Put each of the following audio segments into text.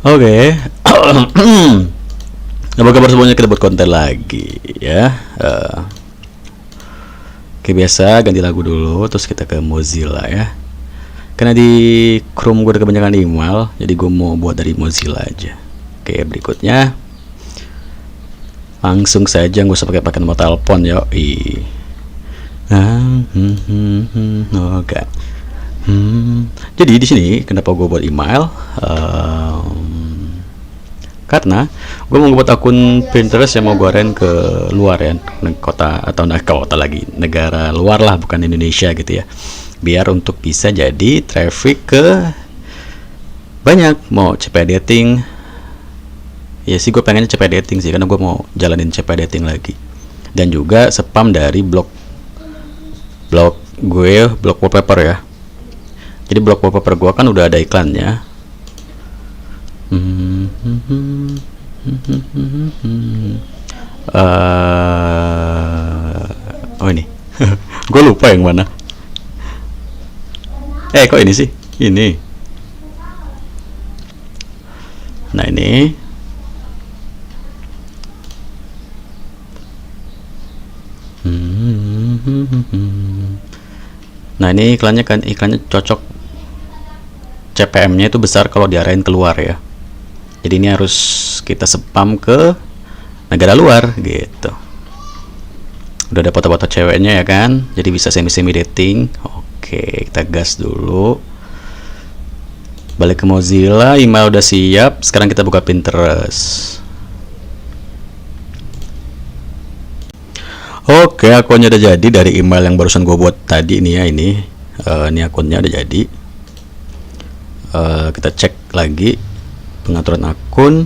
Oke. Apa kabar semuanya, kita buat konten lagi ya. Kayak biasa ganti lagu dulu, terus kita ke Mozilla ya. Karena di Chrome gue udah kebanyakan email, jadi gue mau buat dari Mozilla aja. Oke, berikutnya langsung saja, nggak usah pakai nomor telepon ya. Oke. Jadi di sini kenapa gue buat email? Karena gue mau buat akun Pinterest yang mau gue rent ke luar ya, kota atau kota lagi, negara luar lah, bukan Indonesia gitu ya, biar untuk bisa jadi traffic ke banyak. Mau CP dating ya sih, gue pengennya CP dating sih, karena gue mau jalanin CP dating lagi, dan juga spam dari blog gue, blog wallpaper ya. Jadi blog wallpaper gue kan udah ada iklannya. Oh ini gue lupa yang mana. Kok ini sih, ini. Nah ini iklannya kan, iklannya cocok, CPM-nya itu besar kalau diarahin keluar ya. Jadi ini harus kita spam ke negara luar gitu. Udah ada foto-foto ceweknya ya kan, jadi bisa semi dating. Oke, kita gas dulu. Balik ke Mozilla, email udah siap. Sekarang kita buka Pinterest. Oke, akunnya udah jadi dari email yang barusan gue buat tadi nih ya. Ini akunnya udah jadi. Kita cek lagi pengaturan akun.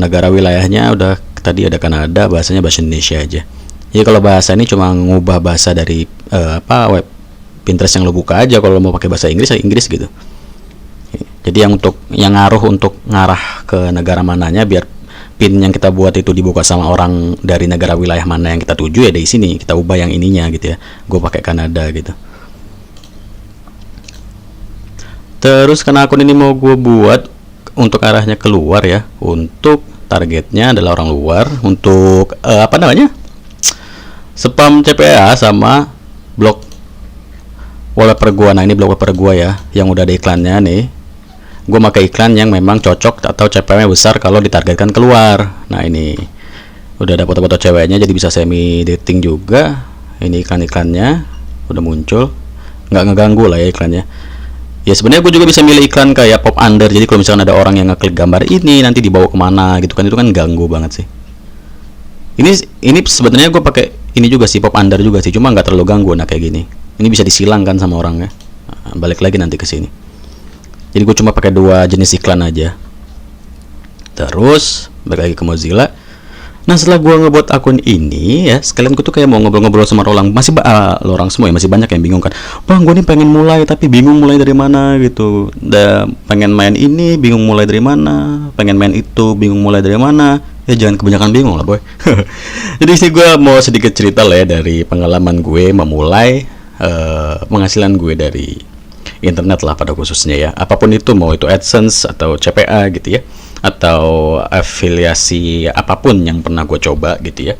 Negara wilayahnya udah tadi ada Kanada, bahasanya bahasa Indonesia aja. Jadi kalau bahasa ini cuma ngubah bahasa dari web Pinterest yang lo buka aja. Kalau lo mau pakai bahasa Inggris ya Inggris gitu. Jadi yang ngaruh untuk ngarah ke negara mananya, biar pin yang kita buat itu dibuka sama orang dari negara wilayah mana yang kita tuju ya, dari sini kita ubah yang ininya gitu ya. Gue pakai Kanada gitu. Terus karena akun ini mau gue buat untuk arahnya keluar ya, untuk targetnya adalah orang luar, untuk spam CPA sama blog wallpaper gua. Nah ini blog wallpaper gua ya, yang udah ada iklannya nih. Gua pakai iklan yang memang cocok atau CPM-nya besar kalau ditargetkan keluar. Nah ini udah ada foto-foto ceweknya, jadi bisa semi dating juga. Ini iklan-iklannya udah muncul, nggak ngeganggu lah ya iklannya. Ya sebenarnya gue juga bisa milih iklan kayak pop under. Jadi kalau misalkan ada orang yang ngeklik gambar ini nanti dibawa kemana gitu kan, itu kan ganggu banget sih. Ini sebenarnya gue pakai ini juga sih, pop under juga sih, cuma nggak terlalu ganggu. Nah kayak gini, ini bisa disilang kan sama orangnya. Nah, balik lagi nanti ke sini. Jadi gue cuma pakai dua jenis iklan aja. Terus balik lagi ke Mozilla. Nah setelah gue ngebuat akun ini ya, sekalian gue tuh kayak mau ngobrol-ngobrol sama orang. Orang semua ya, masih banyak yang bingung kan, bang gue nih pengen mulai tapi bingung mulai dari mana gitu. Pengen main ini bingung mulai dari mana, pengen main itu bingung mulai dari mana. Ya jangan kebanyakan bingung lah boy. Jadi sih gue mau sedikit cerita lah ya, dari pengalaman gue memulai penghasilan gue dari internet lah pada khususnya ya. Apapun itu, mau itu AdSense atau CPA gitu ya, atau afiliasi apapun yang pernah gue coba gitu ya.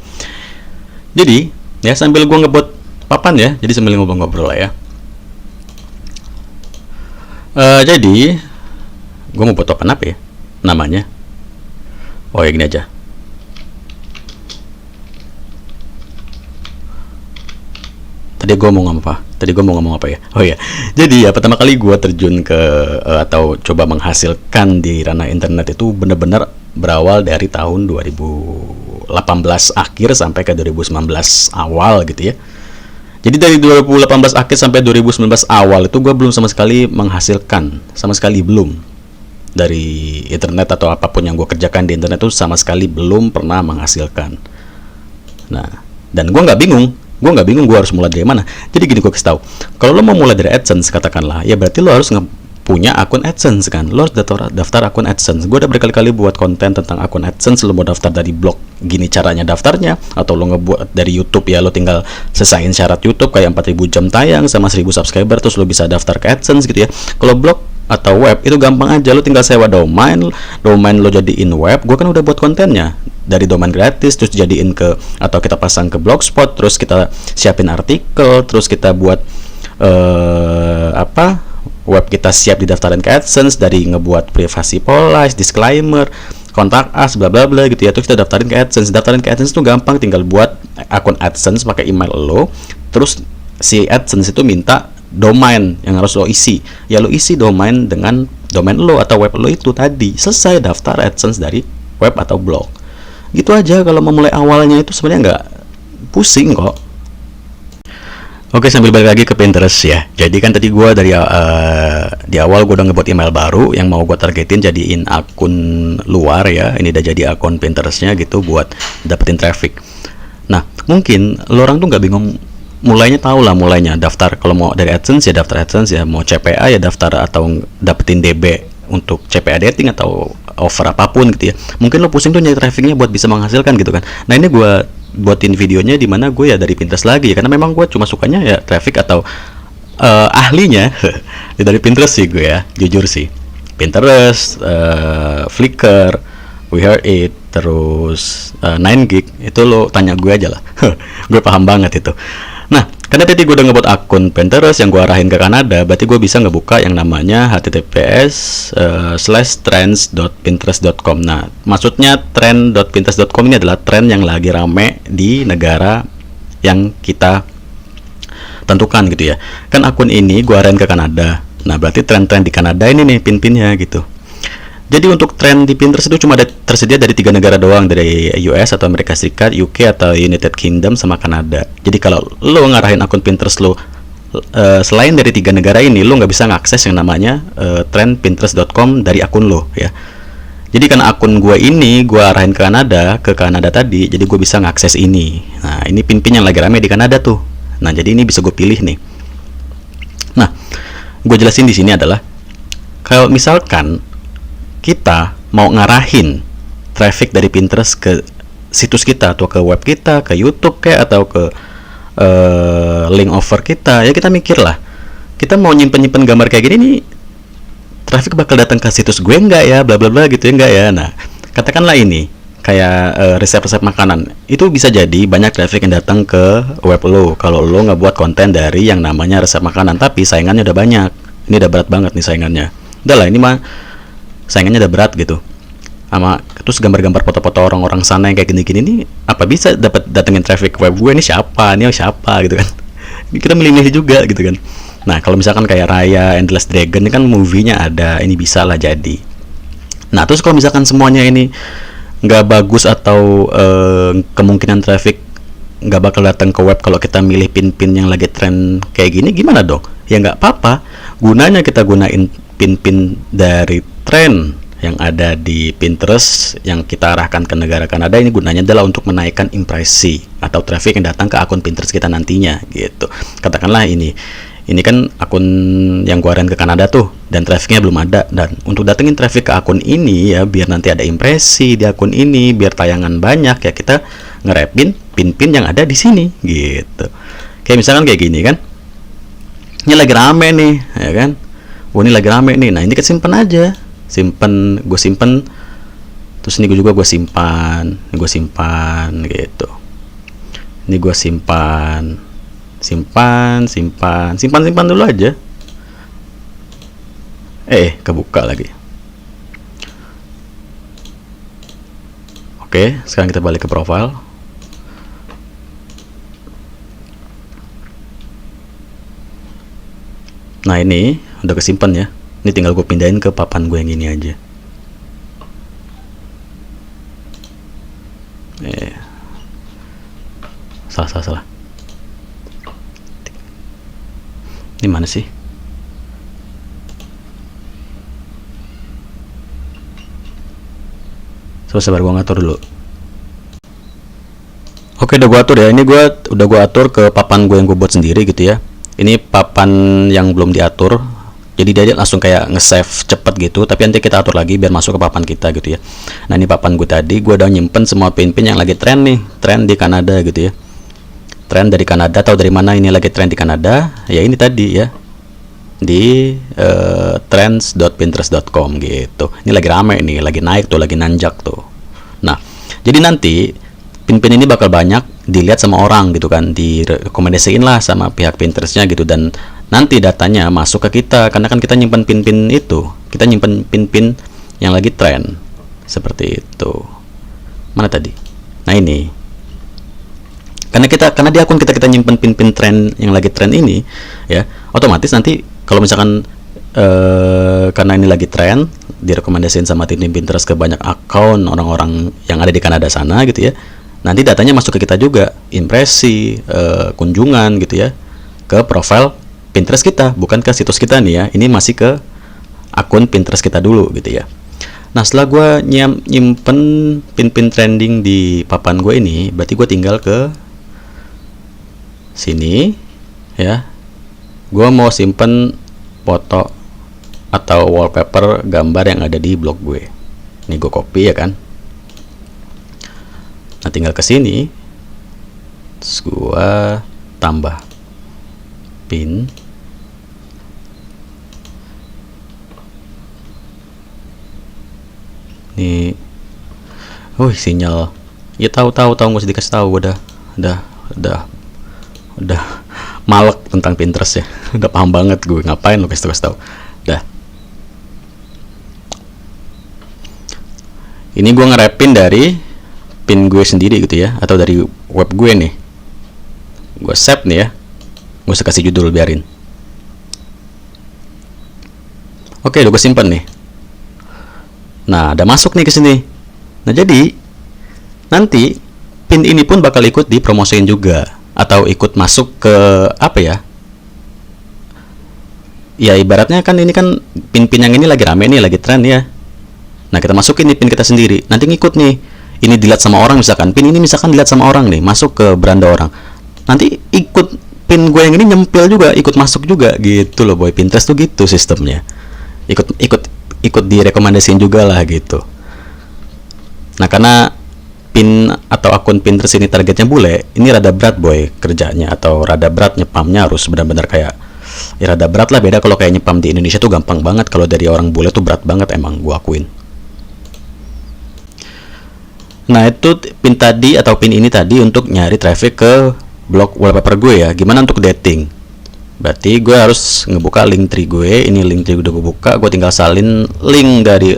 Jadi ya sambil gue ngebuat papan ya, jadi sambil ngobrol-ngobrol lah ya. Jadi gue mau buat papan apa ya namanya? Oh ya gini aja. Tadi gue mau ngomong apa ya? Oh ya, jadi ya pertama kali gue terjun ke atau coba menghasilkan di ranah internet itu benar-benar berawal dari tahun 2018 akhir sampai ke 2019 awal gitu ya. Jadi dari 2018 akhir sampai 2019 awal itu gue belum sama sekali menghasilkan, sama sekali belum, dari internet atau apapun yang gue kerjakan di internet itu sama sekali belum pernah menghasilkan. Nah, dan gue nggak bingung gue harus mulai dari mana. Jadi gini, gue kasih tahu, kalau lo mau mulai dari AdSense katakanlah, ya berarti lo harus punya akun AdSense kan, lo harus daftar akun AdSense. Gue udah berkali-kali buat konten tentang akun AdSense. Lo mau daftar dari blog, gini caranya daftarnya, atau lo ngebuat dari YouTube ya, lo tinggal selesaiin syarat YouTube kayak 4000 jam tayang sama 1000 subscriber, terus lo bisa daftar ke AdSense gitu ya. Kalau blog atau web itu gampang aja, lo tinggal sewa domain, lo jadiin web. Gue kan udah buat kontennya dari domain gratis, terus jadiin ke, atau kita pasang ke Blogspot, terus kita siapin artikel, terus kita buat web kita siap didaftarin ke AdSense, dari ngebuat privasi policy, disclaimer, kontak us, bla bla bla gitu ya. Terus kita daftarin ke AdSense. Daftarin ke AdSense itu gampang, tinggal buat akun AdSense pakai email lo, terus si AdSense itu minta domain yang harus lo isi. Ya lo isi domain dengan domain lo atau web lo itu tadi. Selesai, daftar AdSense dari web atau blog. Gitu aja. Kalau memulai awalnya itu sebenarnya nggak pusing kok. Oke, sambil balik lagi ke Pinterest ya. Jadi kan tadi gue di awal gue udah ngebuat email baru yang mau gue targetin jadiin akun luar ya. Ini udah jadi akun Pinterestnya gitu buat dapetin traffic. Nah, mungkin lo orang tuh nggak bingung mulainya, tahu lah mulainya daftar. Kalau mau dari AdSense ya daftar AdSense ya, mau CPA ya daftar atau dapetin DB untuk CPA dating atau offer apapun gitu ya. Mungkin lo pusing tuh nyari trafficnya buat bisa menghasilkan gitu kan. Nah, ini gue buatin videonya di mana gue ya dari Pinterest lagi ya, karena memang gue cuma sukanya ya traffic atau ahlinya dari Pinterest sih gue ya, jujur sih. Pinterest, Flickr, We Heard It, terus 9gig, itu lo tanya gue aja lah. Gue paham banget itu. Nah, karena tadi gue udah ngebuat akun Pinterest yang gue arahin ke Kanada, berarti gue bisa ngebuka yang namanya https:/trends.pinterest.com. Nah, maksudnya trend.pinterest.com ini adalah tren yang lagi rame di negara yang kita tentukan gitu ya. Kan akun ini gue arahin ke Kanada. Nah, berarti tren-tren di Kanada ini nih pin-pinnya gitu. Jadi untuk tren di Pinterest itu cuma tersedia dari 3 negara doang, dari US atau Amerika Serikat, UK atau United Kingdom sama Kanada. Jadi kalau lo ngarahin akun Pinterest lo selain dari 3 negara ini, lo nggak bisa ngakses yang namanya trendpinterest.com dari akun lo ya. Jadi karena akun gue ini gue arahin ke Kanada tadi, jadi gue bisa ngakses ini. Nah, ini pin-pin yang lagi rame di Kanada tuh. Nah, jadi ini bisa gue pilih nih. Nah, gue jelasin di sini adalah kalau misalkan kita mau ngarahin traffic dari Pinterest ke situs kita atau ke web kita, ke YouTube kayak atau ke link offer kita, ya kita mikir lah, kita mau nyimpen gambar kayak gini nih, traffic bakal datang ke situs gue enggak ya, bla bla bla gitu ya, enggak ya. Nah, katakanlah ini kayak resep-resep makanan, itu bisa jadi banyak traffic yang datang ke web lo kalau lo nggak buat konten dari yang namanya resep makanan, tapi saingannya udah banyak. Ini udah berat banget nih saingannya. Udah lah, ini mah saingannya udah berat gitu. Sama terus gambar-gambar foto-foto orang-orang sana yang kayak gini-gini nih, apa bisa dapat datengin traffic web gue, ini siapa gitu kan. Kita milih-milih juga gitu kan. Nah, kalau misalkan kayak Raya Endless Dragon ini kan movie-nya ada, ini bisa lah jadi. Nah, terus kalau misalkan semuanya ini nggak bagus atau kemungkinan traffic nggak bakal datang ke web kalau kita milih pin-pin yang lagi tren kayak gini, gimana dong? Ya nggak apa-apa, gunanya kita gunain pin-pin dari tren yang ada di Pinterest yang kita arahkan ke negara Kanada. Ini gunanya adalah untuk menaikkan impresi atau traffic yang datang ke akun Pinterest kita nantinya gitu. Katakanlah ini kan akun yang gua arahin ke Kanada tuh, dan trafficnya belum ada, dan untuk datengin traffic ke akun ini ya, biar nanti ada impresi di akun ini, biar tayangan banyak ya, kita ngerepin pin-pin yang ada di sini gitu. Kayak misalkan kayak gini kan, ini lagi rame nih ya kan, ini lagi rame nih. Nah, ini kita simpen aja, gue simpen, terus ini gue simpan gitu. Ini gue simpan dulu aja. Kebuka lagi. Oke, sekarang kita balik ke profile. Nah, ini udah kesimpan ya. Ini tinggal gue pindahin ke papan gue yang ini aja. Salah. Ini mana sih? Sabar, gue ngatur dulu. Oke, udah gue atur ya. Ini udah gue atur ke papan gue yang gue buat sendiri gitu ya. Ini papan yang belum diatur, jadi dia langsung kayak nge-save cepet gitu, tapi nanti kita atur lagi biar masuk ke papan kita gitu ya. Nah, ini papan gue tadi, gue udah nyimpen semua pin-pin yang lagi tren nih, tren di Kanada gitu ya. Tren dari Kanada, atau dari mana ini lagi tren di Kanada, ya ini tadi ya. di trends.pinterest.com gitu. Ini lagi rame nih, lagi naik tuh, lagi nanjak tuh. Nah, jadi nanti pin-pin ini bakal banyak dilihat sama orang gitu kan, direkomendasiin lah sama pihak Pinterestnya gitu, dan nanti datanya masuk ke kita karena kan kita nyimpen pin-pin itu, kita nyimpen pin-pin yang lagi tren seperti itu. Mana tadi? Nah ini, karena di akun kita nyimpen pin-pin tren yang lagi tren ini ya, otomatis nanti kalau misalkan karena ini lagi tren, direkomendasiin sama tim Pinterest ke banyak akun orang-orang yang ada di Kanada sana gitu ya, nanti datanya masuk ke kita juga, impresi, kunjungan gitu ya, ke profile Pinterest kita, bukan ke situs kita nih ya, ini masih ke akun Pinterest kita dulu gitu ya. Nah setelah gue nyimpen pin-pin trending di papan gue ini, berarti gue tinggal ke sini ya, gue mau simpen foto atau wallpaper gambar yang ada di blog gue. Ini gue copy ya kan. Nah tinggal ke sini, terus gue tambah pin. Nih, sinyal. Ya tahu nggak usah dikasih tahu, udah malek tentang Pinterest ya. Udah paham banget gue, ngapain lu kasih tahu. Dah. Ini gue ngerapin dari pin gue sendiri gitu ya, atau dari web gue nih. Gue save nih ya. Gue usah kasih judul, biarin. Oke, udah gue simpan nih. Nah, udah masuk nih ke sini. Nah, jadi nanti pin ini pun bakal ikut dipromosiin juga, atau ikut masuk ke apa ya? Ya ibaratnya kan ini kan pin-pin yang ini lagi rame nih, lagi tren ya. Nah, kita masukin nih pin kita sendiri. Nanti ngikut nih. Ini dilihat sama orang misalkan. Pin ini misalkan dilihat sama orang nih, masuk ke beranda orang. Nanti ikut pin gue yang ini nyempil juga, ikut masuk juga gitu loh boy. Pinterest tuh gitu sistemnya. Ikut direkomendasiin juga lah gitu. Nah karena pin atau akun Pinterest ini targetnya bule, ini rada berat boy kerjanya, atau rada berat nyepamnya, harus benar-benar kayak ya rada berat lah. Beda kalau kayak nyepam di Indonesia tuh gampang banget, kalau dari orang bule tuh berat banget emang, gua akuin. Nah itu pin tadi atau pin ini tadi untuk nyari traffic ke blog wallpaper gue ya. Gimana untuk dating? Berarti gue harus ngebuka link tree gue. Ini link tree udah gue buka, gue tinggal salin link dari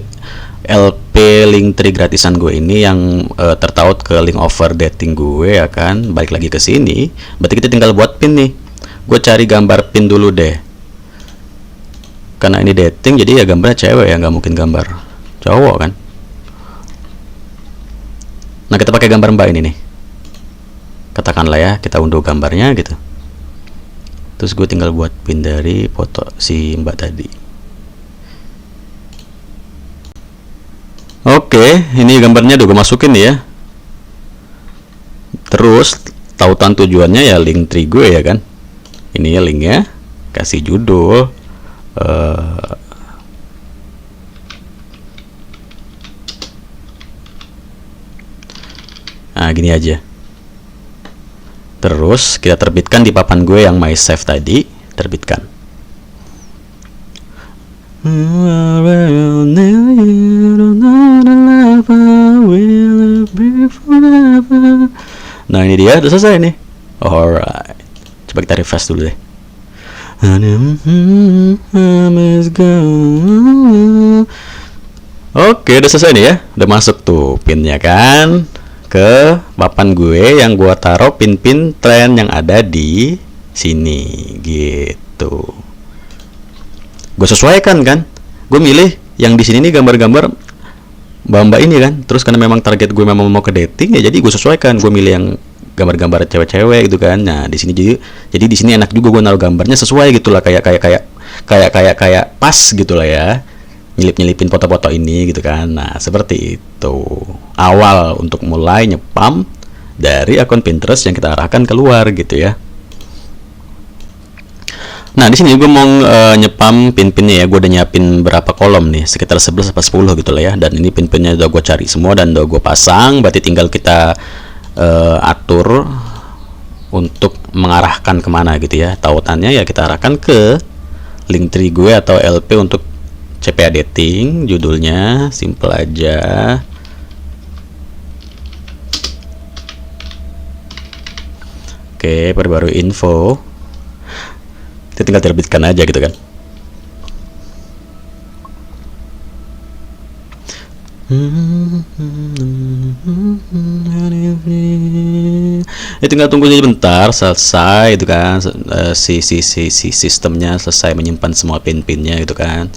LP link tree gratisan gue ini yang tertaut ke link offer dating gue ya kan. Balik lagi ke sini, berarti kita tinggal buat pin nih. Gue cari gambar pin dulu deh, karena ini dating jadi ya gambarnya cewek ya, nggak mungkin gambar cowok kan. Nah kita pakai gambar mbak ini nih, katakanlah ya kita unduh gambarnya gitu. Terus gue tinggal buat pin dari foto si mbak tadi. Oke, ini gambarnya udah gue masukin nih ya. Terus tautan tujuannya ya link tree gue ya kan. Ini ya linknya, kasih judul nah gini aja. Terus kita terbitkan di papan gue yang my save tadi, terbitkan. Nah ini dia, udah selesai nih. Alright, coba kita refresh dulu deh. Oke, udah selesai nih ya, udah masuk tuh pinnya kan ke papan gue yang gue taruh pin-pin tren yang ada di sini gitu. Gue sesuaikan kan, gue milih yang di sini nih gambar-gambar mbak-mbak ini kan. Terus karena memang target gue memang mau ke dating ya, jadi gue sesuaikan, gue milih yang gambar-gambar cewek-cewek gitu kan. Nah di sini jadi di sini enak juga gue naruh gambarnya sesuai gitulah, kayak pas gitulah ya, nyelipin foto-foto ini gitu kan. Nah seperti itu awal untuk mulai nyepam dari akun Pinterest yang kita arahkan keluar gitu ya. Nah di sini gue mau nyepam pin-pinnya ya. Gue udah nyiapin berapa kolom nih, sekitar 11 atau 10 gitu lah ya. Dan ini pin-pinnya udah gue cari semua dan udah gue pasang. Berarti tinggal kita atur untuk mengarahkan kemana gitu ya. Tautannya ya kita arahkan ke link tree gue atau LP untuk CPA dating. Judulnya simple aja. Oke, perbarui info. Kita tinggal terbitkan aja gitu kan. Ya tinggal tunggu saja bentar selesai gitu kan. Si sistemnya selesai menyimpan semua pin-pinnya gitu kan.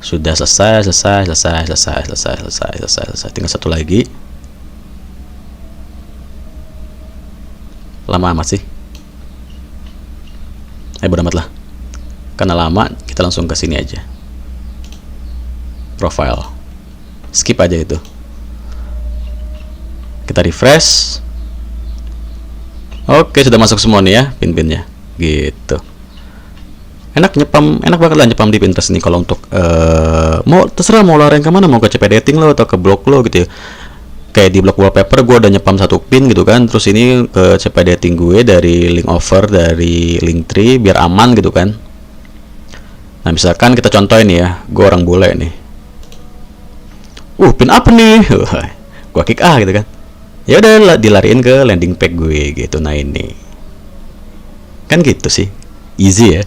Sudah selesai. Tinggal satu lagi. Lama amat sih. Bodo amat lah. Karena lama, kita langsung ke sini aja. Profile. Skip aja itu. Kita refresh. Oke, sudah masuk semua nih ya pin-pinnya. Gitu. Enak banget lah nyepam di Pinterest nih. Kalau untuk mau terserah mau lari ke mana, mau ke CP dating lo atau ke blog lo gitu ya. Kayak di blog wallpaper gue udah nyepam satu pin gitu kan. Terus ini ke CP dating gue dari link over dari link tree biar aman gitu kan. Nah misalkan kita contohin ya, gue orang bule nih. Pin apa nih? Gua kick gitu kan. Ya udah dilariin ke landing page gue gitu. Nah ini kan gitu sih, easy ya.